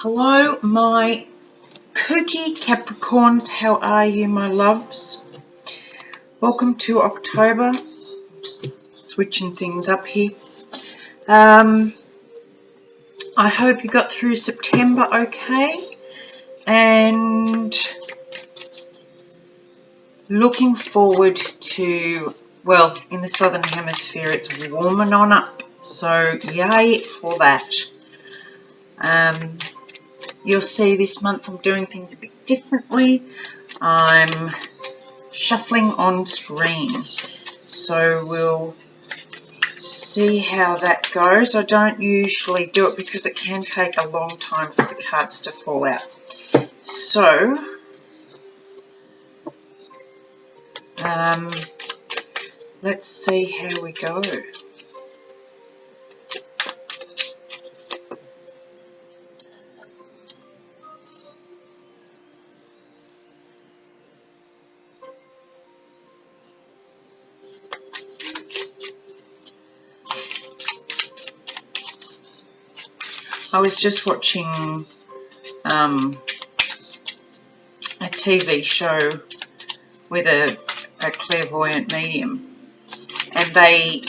Hello, my kooky Capricorns. How are you, my loves? Welcome to October. Just switching things up here. I hope you got through September okay. And looking forward to, well, in the Southern Hemisphere, it's warming on up. So, yay for that. You'll see this month I'm doing things a bit differently. I'm shuffling on stream, so we'll see how that goes. I don't usually do it because it can take a long time for the cards to fall out. So let's see how we go. I was just watching a TV show with a clairvoyant medium, and they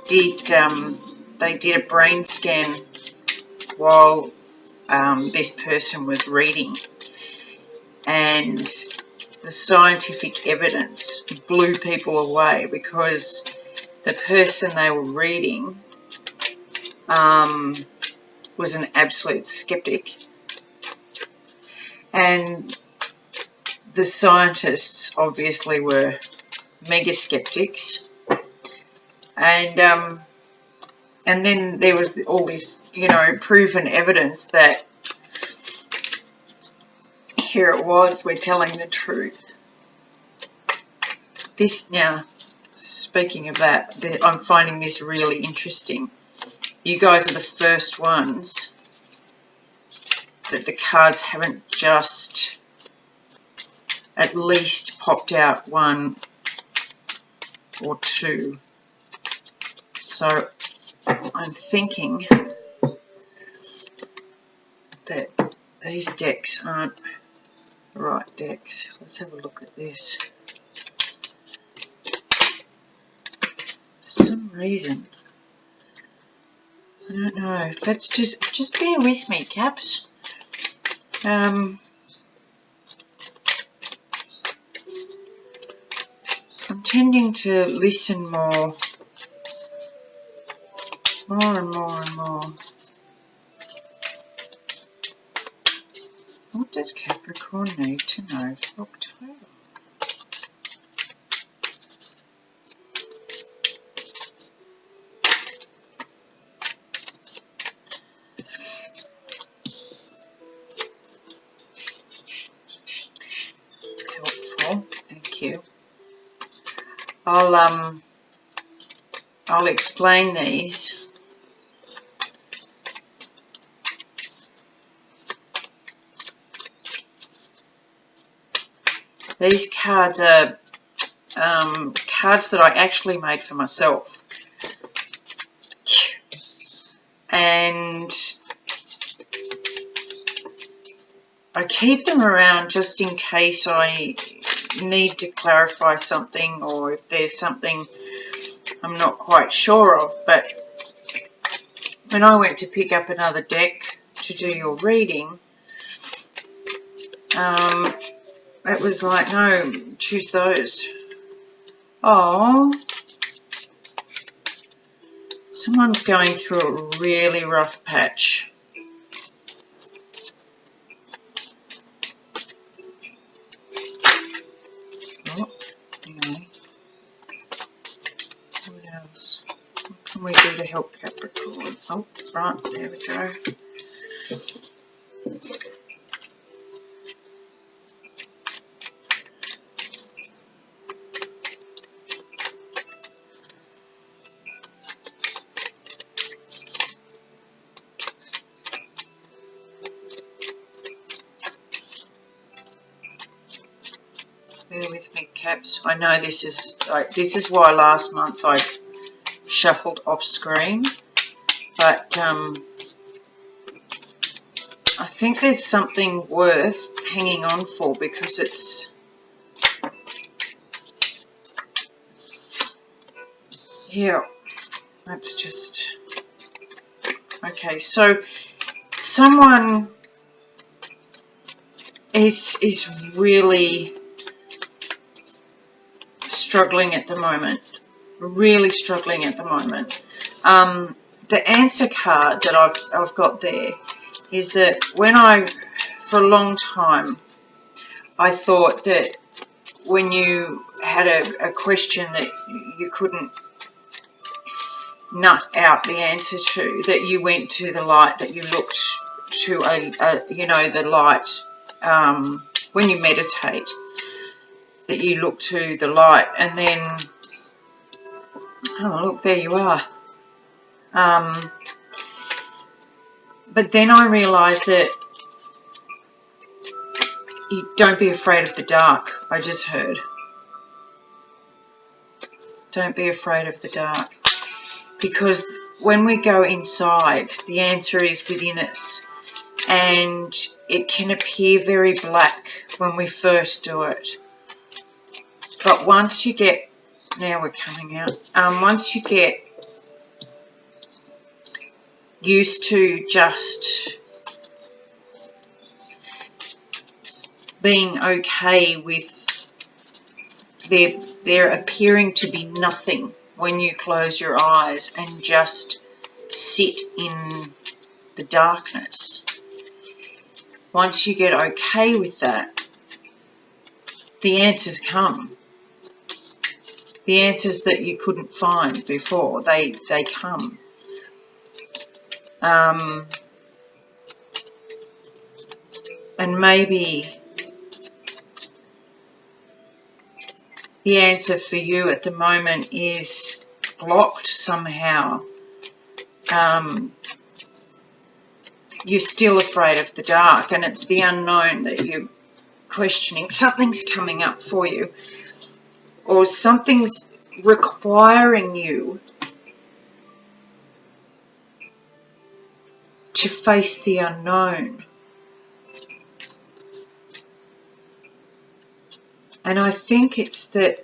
did a brain scan while this person was reading, and the scientific evidence blew people away because the person they were reading was an absolute skeptic, and the scientists obviously were mega skeptics, and then there was all this, proven evidence that here it was, we're telling the truth. This, now, speaking of that, I'm finding this really interesting. You guys are the first ones that the cards haven't just at least popped out one or two. So I'm thinking that these decks aren't the right decks. Let's have a look at this. For some reason, I don't know. Let's just bear with me, Caps. I'm tending to listen more and more. What does Capricorn need to know for October? Helpful, thank you. I'll explain these. These cards are cards that I actually made for myself, and I keep them around just in case I need to clarify something, or if there's something I'm not quite sure of. But when I went to pick up another deck to do your reading, it was like, no, choose those. Oh, someone's going through a really rough patch. Oh, anyway. What else? What can we do to help Capricorn? Oh, right, there we go. Bear with me, Caps. I know this is why last month I shuffled off screen, but I think there's something worth hanging on for, because it's, yeah, that's just, okay, so someone is really struggling at the moment, really struggling at the moment. The answer card that I've got there is that for a long time, I thought that when you had a question that you couldn't nut out the answer to, that you went to the light, that you looked to the light, when you meditate, that you look to the light, and then, oh look, there you are. But then I realised that you don't be afraid of the dark. I just heard. Don't be afraid of the dark. Because when we go inside, the answer is within us. And it can appear very black when we first do it. But once you get, now we're coming out, once you get used to just being okay with there appearing to be nothing when you close your eyes and just sit in the darkness. Once you get okay with that, the answers come. The answers that you couldn't find before, they come. And maybe the answer for you at the moment is blocked somehow. You're still afraid of the dark, and it's the unknown that you're questioning. Something's coming up for you, or something's requiring you to face the unknown. And I think it's that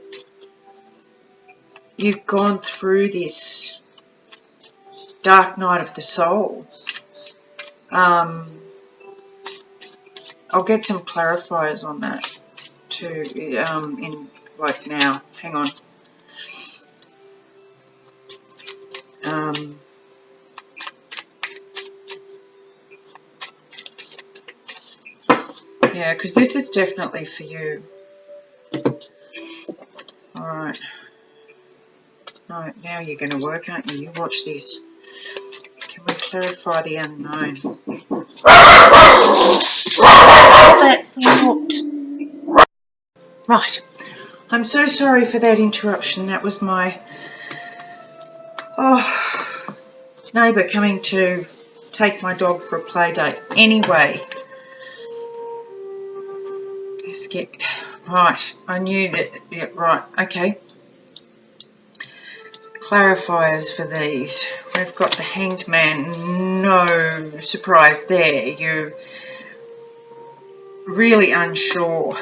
you've gone through this dark night of the soul. I'll get some clarifiers on that too, in like now. Hang on. Yeah, because this is definitely for you. Alright. No, now you're going to work, aren't you? You watch this. Can we clarify the unknown? That thought. Right. I'm so sorry for that interruption. That was my neighbour coming to take my dog for a play date. Anyway, let's get right. I knew that. Yeah, right. Okay. Clarifiers for these. We've got the Hanged Man. No surprise there. You're really unsure.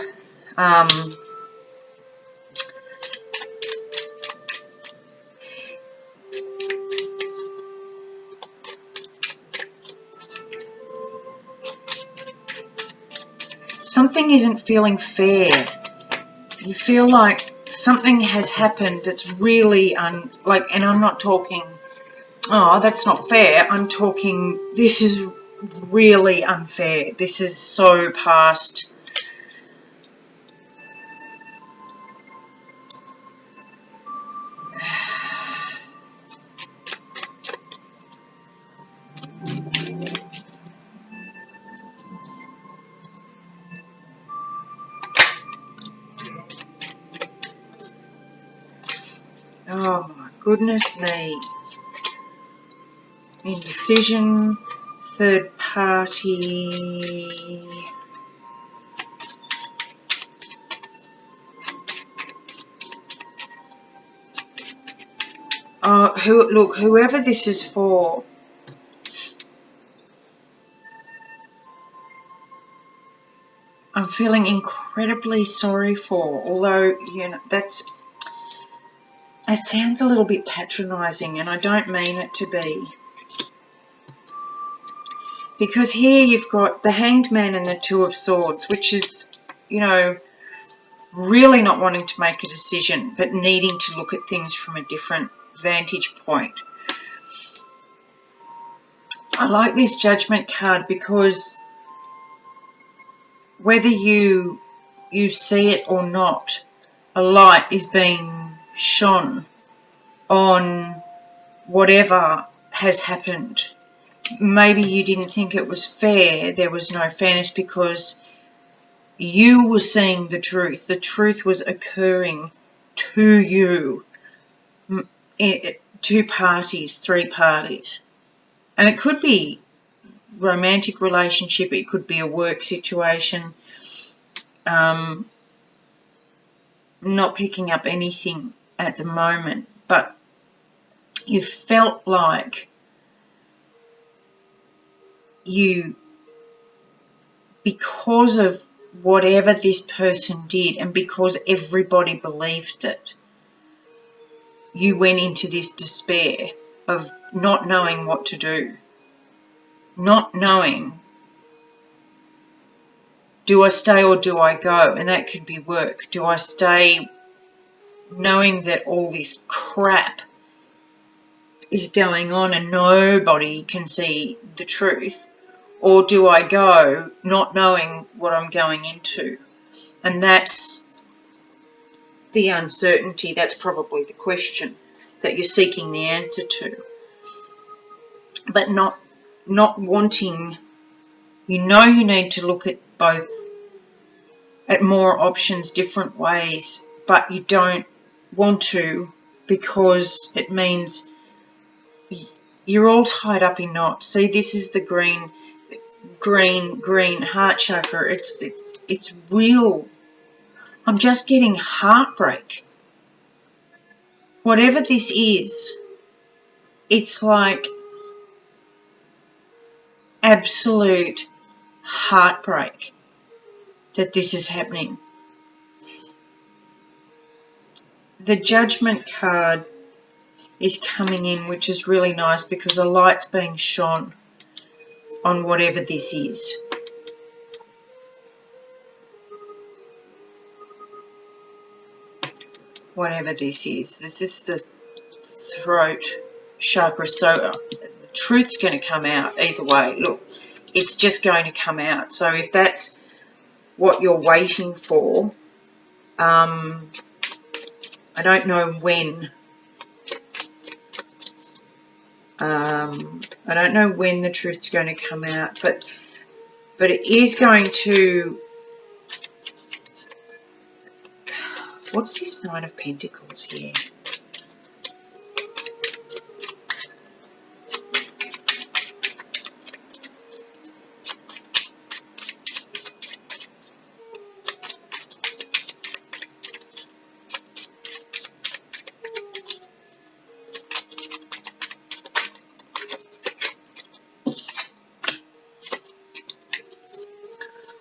Something isn't feeling fair. You feel like something has happened that's really and I'm not talking, oh, that's not fair. I'm talking, this is really unfair. This is so past. Oh my goodness me. Indecision, third party. Look, whoever this is for, I'm feeling incredibly sorry for, although, you know, that sounds a little bit patronising, and I don't mean it to be. Because here you've got the Hanged Man and the Two of Swords, which is, you know, really not wanting to make a decision, but needing to look at things from a different vantage point. I like this Judgment card because whether you see it or not, a light is being shone on whatever has happened. Maybe you didn't think it was fair, there was no fairness because you were seeing the truth. The truth was occurring to you. Two parties, three parties. And it could be romantic relationship, it could be a work situation. Not picking up anything at the moment, but you felt like because of whatever this person did and because everybody believed it, you went into this despair of not knowing what to do, not knowing, do I stay or do I go? And that could be work. Do I stay knowing that all this crap is going on and nobody can see the truth? Or do I go not knowing what I'm going into? And that's the uncertainty. That's probably the question that you're seeking the answer to. But not wanting, you need to look at both, at more options, different ways, but you don't want to because it means you're all tied up in knots. See, this is the green heart chakra. It's real. I'm just getting heartbreak. Whatever this is, it's like absolute heartbreak that this is happening. The Judgment card is coming in, which is really nice because a light's being shone on whatever this is. Whatever this is. This is the throat chakra. So the truth's going to come out either way. Look, it's just going to come out. So if that's what you're waiting for, I don't know when. I don't know when the truth's going to come out, but it is going to. What's this Nine of Pentacles here?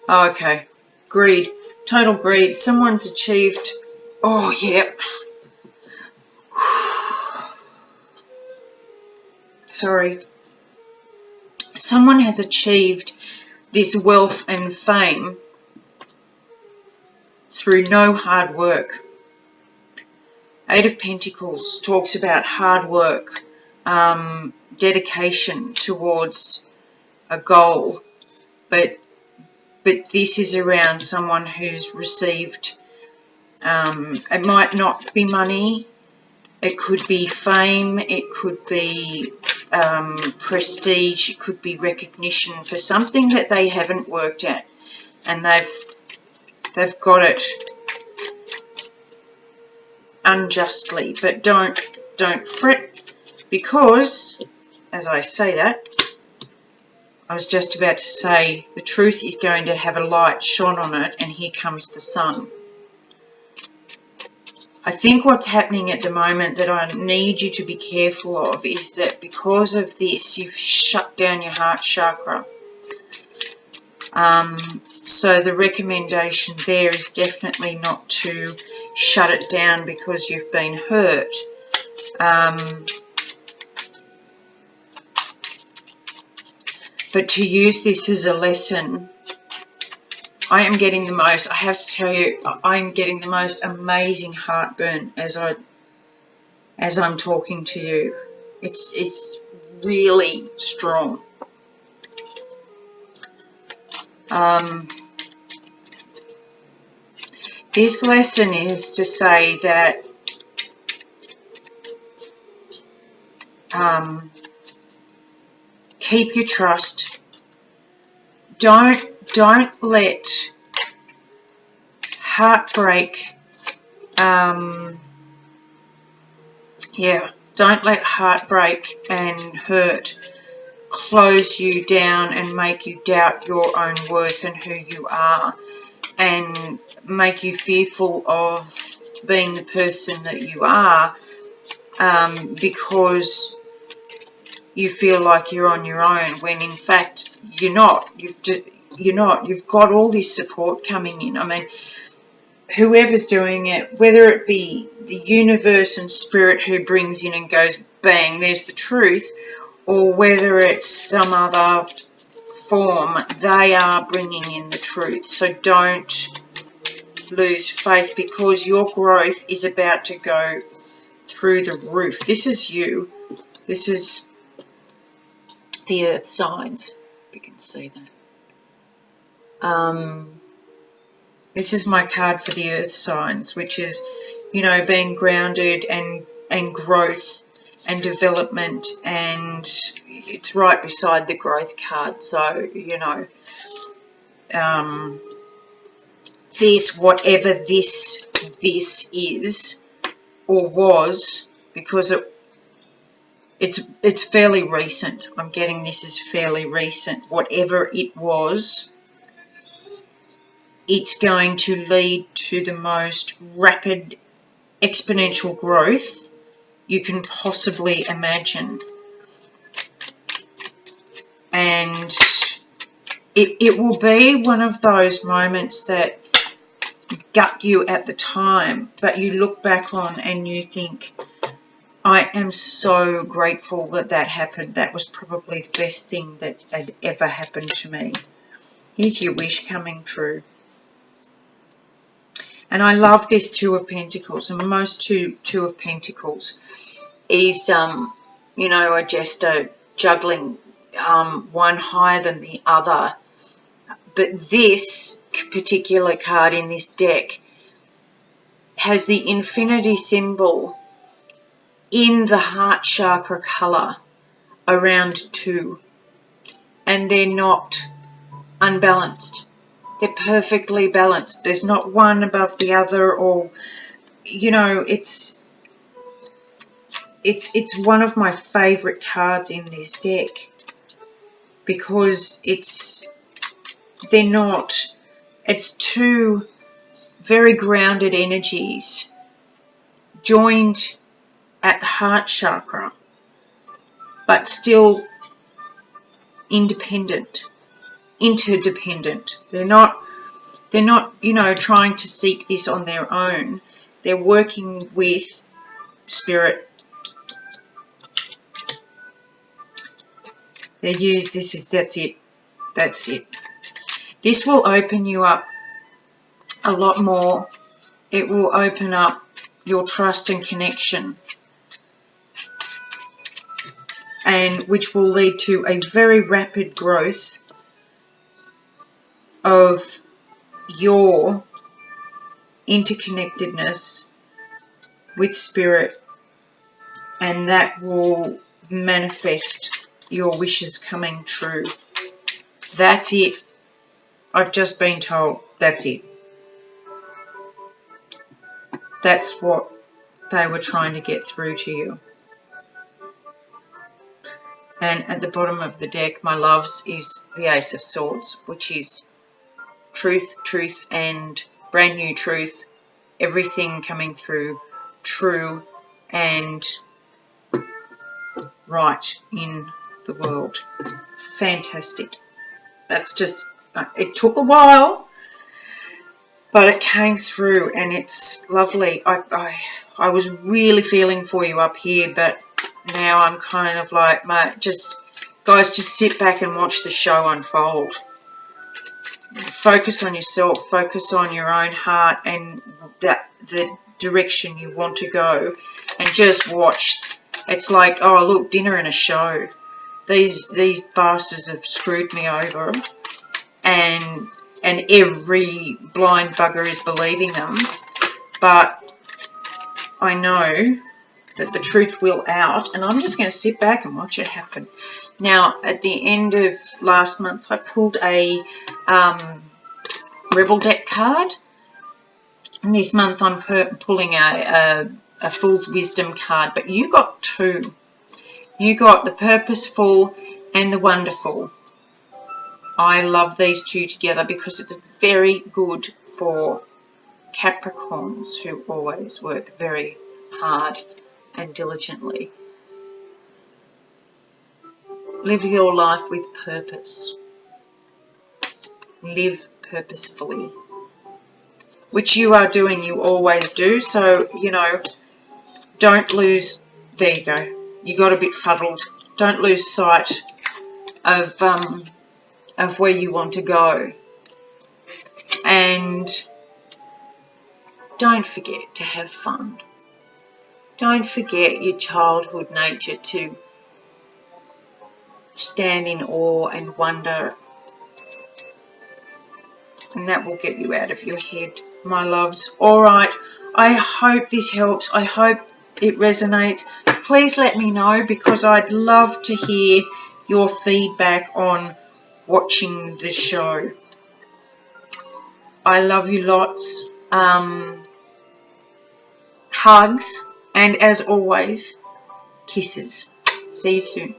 Oh, okay. Greed. Total greed. Someone's achieved. Oh, yeah. Sorry. Someone has achieved this wealth and fame through no hard work. Eight of Pentacles talks about hard work, dedication towards a goal, but this is around someone who's received, it might not be money, it could be fame, it could be prestige, it could be recognition for something that they haven't worked at, and they've got it unjustly. But don't fret, because as I say that, I was just about to say the truth is going to have a light shone on it, and here comes the sun. I think what's happening at the moment that I need you to be careful of is that because of this, you've shut down your heart chakra. So the recommendation there is definitely not to shut it down because you've been hurt. But to use this as a lesson, I am getting the most, I have to tell you, I am getting the most amazing heartburn as I'm talking to you. It's really strong. This lesson is to say that keep your trust. Don't let heartbreak, don't let heartbreak and hurt close you down and make you doubt your own worth and who you are, and make you fearful of being the person that you are, because you feel like you're on your own, when in fact you're not. You've got all this support coming in. I mean, whoever's doing it, whether it be the universe and spirit who brings in and goes, bang, there's the truth, or whether it's some other form, they are bringing in the truth. So don't lose faith, because your growth is about to go through the roof. This is you. This is the earth signs, if you can see that. This is my card for the earth signs, which is, being grounded and growth and development, and it's right beside the growth card. So, this, whatever this is or was, because it's fairly recent. I'm getting this is fairly recent. Whatever it was, it's going to lead to the most rapid exponential growth you can possibly imagine. And it will be one of those moments that gut you at the time, but you look back on and you think, I am so grateful that that happened. That was probably the best thing that had ever happened to me. Here's your wish coming true. And I love this Two of Pentacles, and most Two of Pentacles is, a jester juggling one higher than the other. But this particular card in this deck has the infinity symbol in the heart chakra colour around 2. And they're not unbalanced. They're perfectly balanced. There's not one above the other, or, it's one of my favourite cards in this deck, because it's 2 very grounded energies joined at the heart chakra, but still interdependent. They're not, trying to seek this on their own. They're working with spirit. That's it. This will open you up a lot more. It will open up your trust and connection, and which will lead to a very rapid growth of your interconnectedness with spirit, and that will manifest your wishes coming true. That's it. I've just been told that's it. That's what they were trying to get through to you. And at the bottom of the deck, my loves, is the Ace of Swords, which is truth, and brand new truth. Everything coming through true and right in the world. Fantastic. That's just it took a while, but it came through, and it's lovely. I was really feeling for you up here, but now I'm kind of like, mate, guys, just sit back and watch the show unfold. Focus on yourself, focus on your own heart and the direction you want to go, and just watch. It's like, oh look, dinner and a show. These bastards have screwed me over, and every blind bugger is believing them. But I know that the truth will out, and I'm just going to sit back and watch it happen. Now, at the end of last month, I pulled a Rebel deck card, and this month I'm pulling a Fool's Wisdom card, but you got two. You got the Purposeful and the Wonderful. I love these two together because it's very good for Capricorns who always work very hard and diligently. Live your life with purpose. Live purposefully, which you are doing, you always do. So, you know, don't lose, there you go, you got a bit fuddled. Don't lose sight of where you want to go. And don't forget to have fun. Don't forget your childhood nature to stand in awe and wonder, and that will get you out of your head, my loves. Alright, I hope this helps. I hope it resonates. Please let me know, because I'd love to hear your feedback on watching the show. I love you lots. Hugs, and as always, kisses. See you soon.